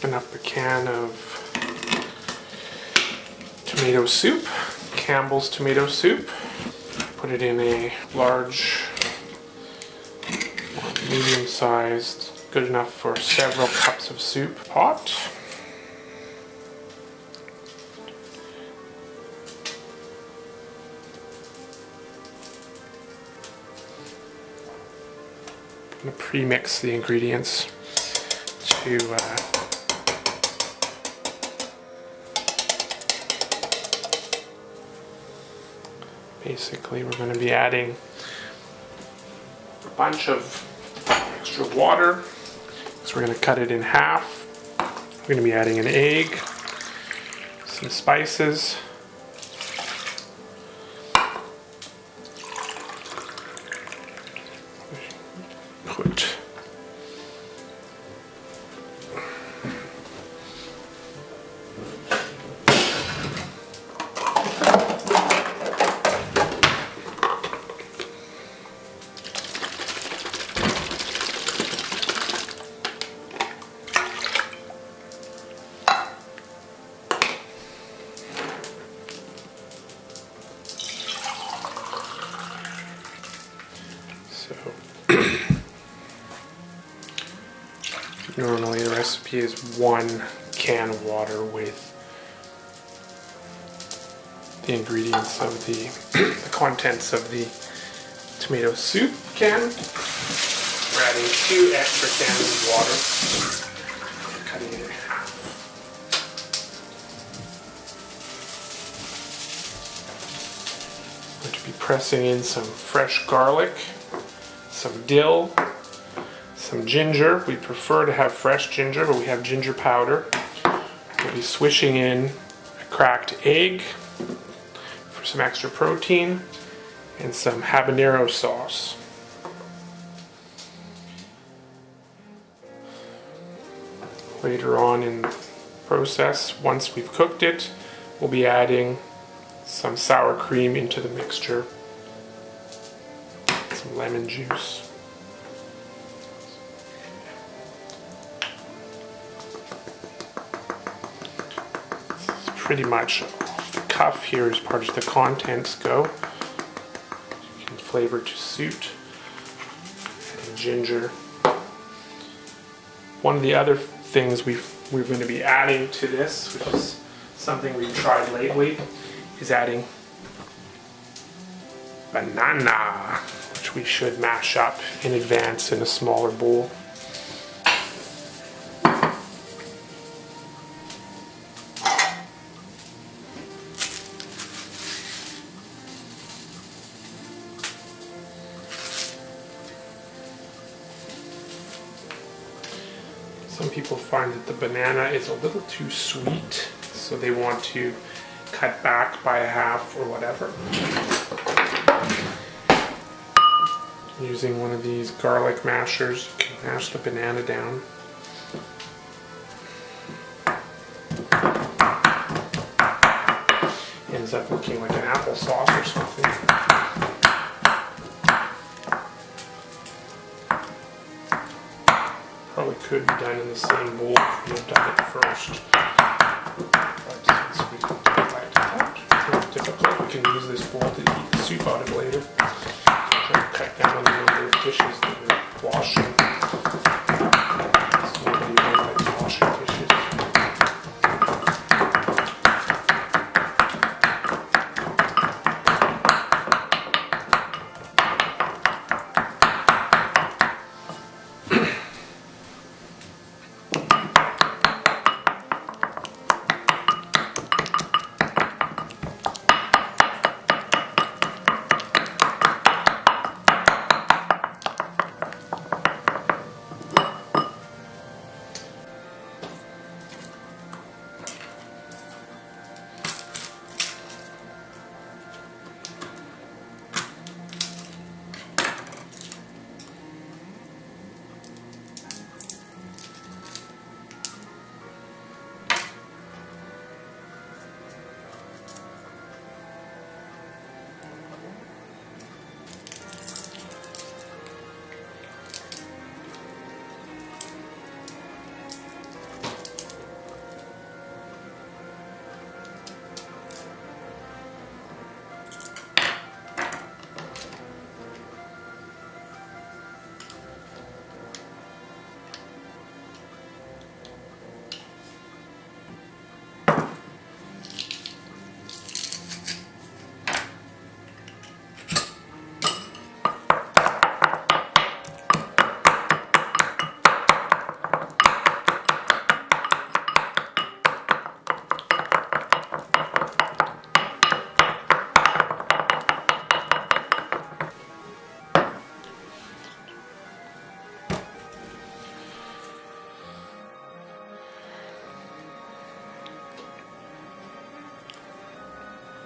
open up a can of tomato soup, Campbell's tomato soup. Put it in a large, medium-sized, good enough for several cups of soup pot. I'm going to pre-mix the ingredients to basically we're going to be adding a bunch of extra water, so we're going to cut it in half. We're going to be adding an egg, some spices, put normally the recipe is 1 can of water with the ingredients of the contents of the tomato soup can. We're adding 2 extra cans of water, cutting it in half. I'm going to be pressing in some fresh garlic, some dill, some ginger. We prefer to have fresh ginger, but we have ginger powder. We'll be swishing in a cracked egg for some extra protein and some habanero sauce. Later on in the process, once we've cooked it, we'll be adding some sour cream into the mixture, some lemon juice. Pretty much off the cuff here as part of the contents go. You can flavor to suit. Adding ginger. One of the other things we're going to be adding to this, which is something we've tried lately, is adding banana, which we should mash up in advance in a smaller bowl. Some people find that the banana is a little too sweet, so they want to cut back by a half or whatever. Using one of these garlic mashers, you can mash the banana down. Ends up looking like an applesauce or something. Probably could be done in the same bowl if we had done it first. But since we don't like that, it's not difficult. We can use this bowl to heat the soup out of later. Try to cut down on the number of dishes that we're washing. So nobody really likes washing dishes.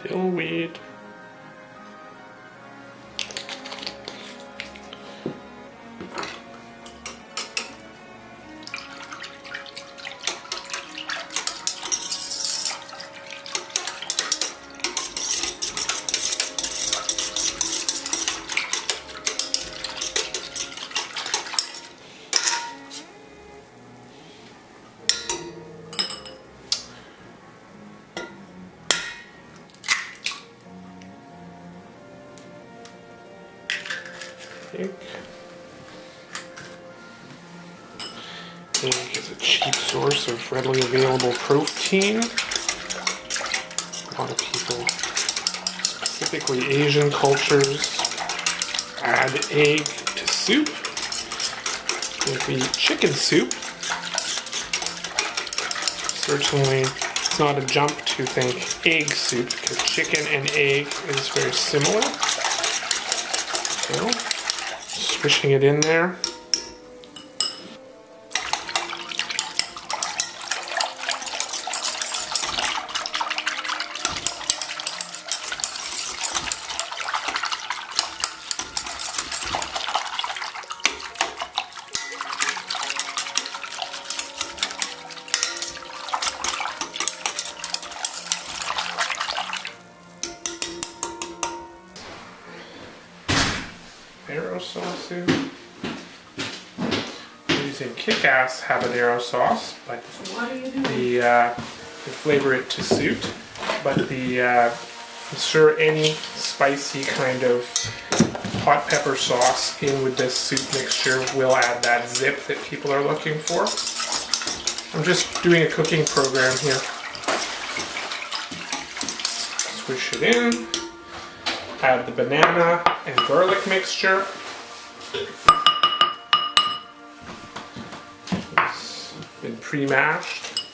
Dill weed. Egg is a cheap source of readily available protein. A lot of people, specifically Asian cultures, add egg to soup. If we eat chicken soup, certainly it's not a jump to think egg soup, because chicken and egg is very similar. So, swishing it in there. Habanero sauce in. We're using kick-ass habanero sauce, but the flavor it to suit. But I'm sure any spicy kind of hot pepper sauce in with this soup mixture will add that zip that people are looking for. I'm just doing a cooking program here. Swish it in. Add the banana and garlic mixture. It's been pre-mashed.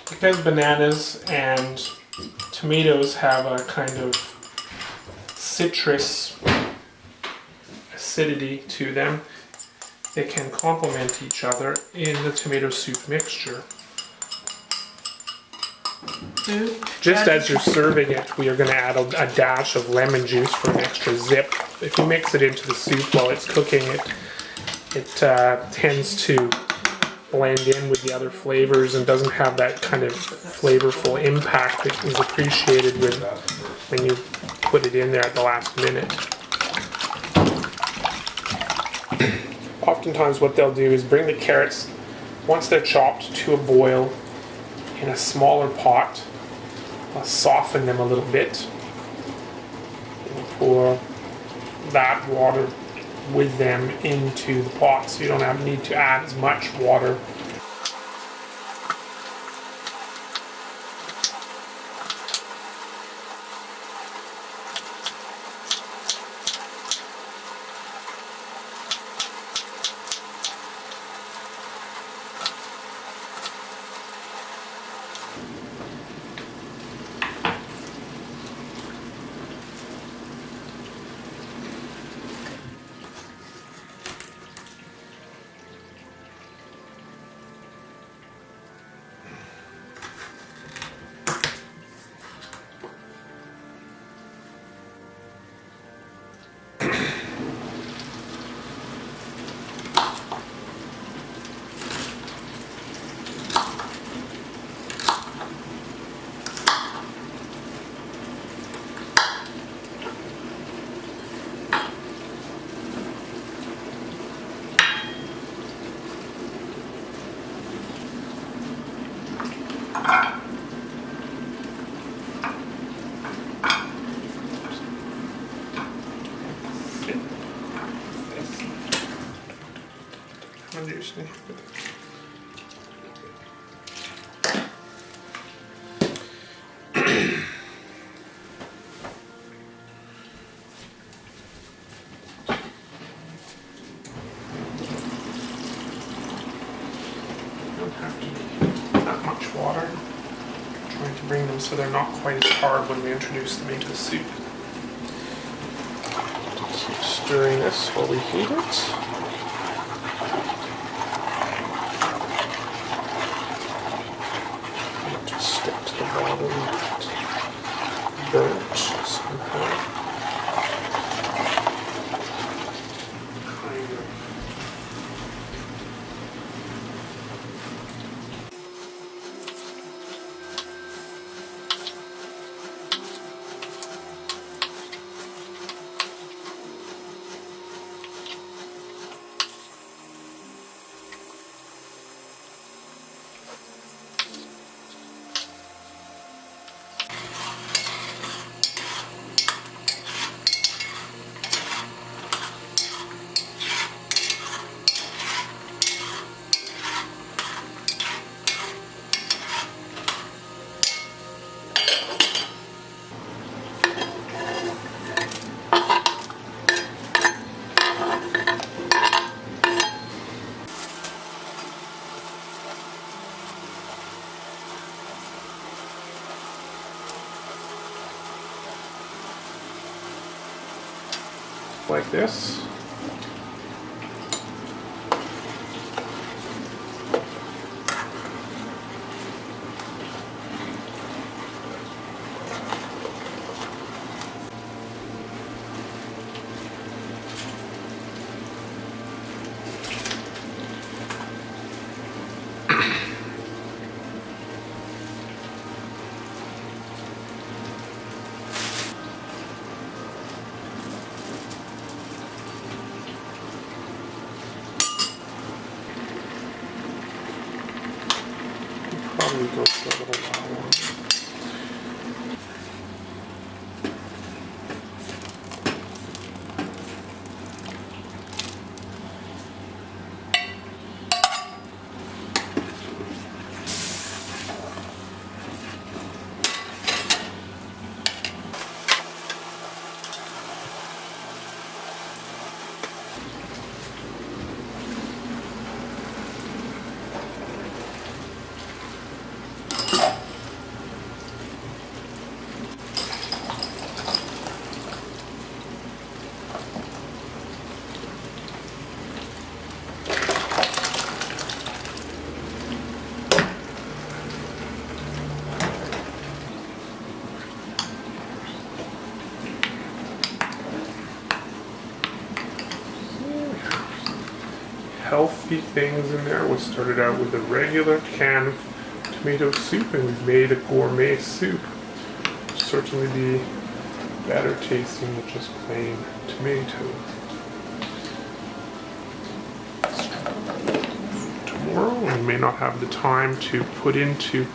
Because bananas and tomatoes have a kind of citrus acidity to them, they can complement each other in the tomato soup mixture. Just as you're serving it, we are going to add a dash of lemon juice for an extra zip. If you mix it into the soup while it's cooking, it tends to blend in with the other flavors and doesn't have that kind of flavorful impact that is appreciated when you put it in there at the last minute. Oftentimes what they'll do is bring the carrots, once they're chopped, to a boil in a smaller pot. Soften them a little bit and pour that water with them into the pot, so you don't need to add as much water. Not much water. I'm trying to bring them so they're not quite as hard when we introduce them into the soup. Keep stirring this while we heat it. out somehow. Kind of. Like this. Probably go for a little while longer. Healthy things in there. We started out with a regular can of tomato soup and we've made a gourmet soup. It'll certainly be better tasting than just plain tomato. Tomorrow we may not have the time to put into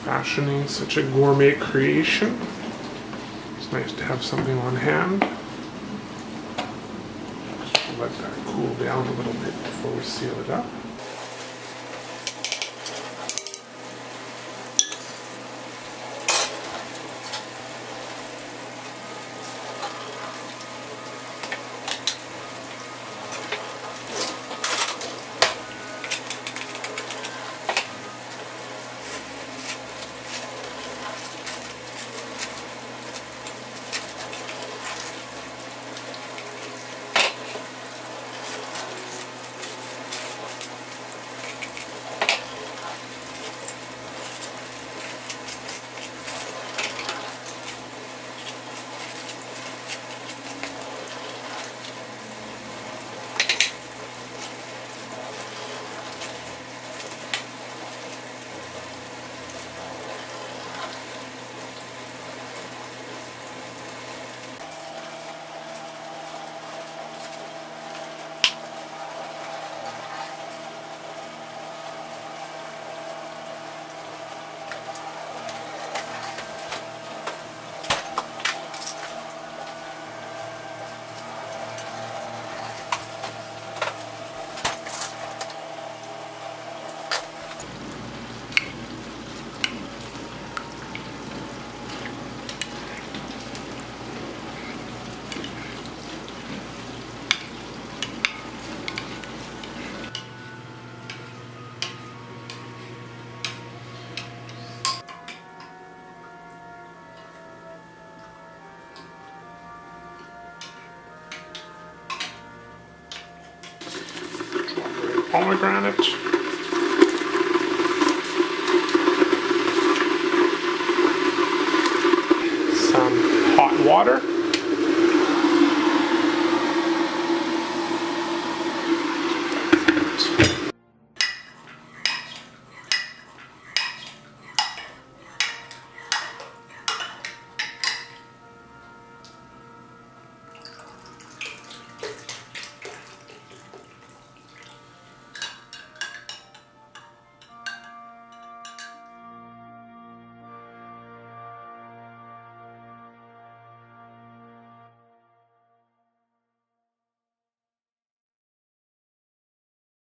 fashioning such a gourmet creation. It's nice to have something on hand. Let that cool down a little bit before we seal it up. Pomegranate. water.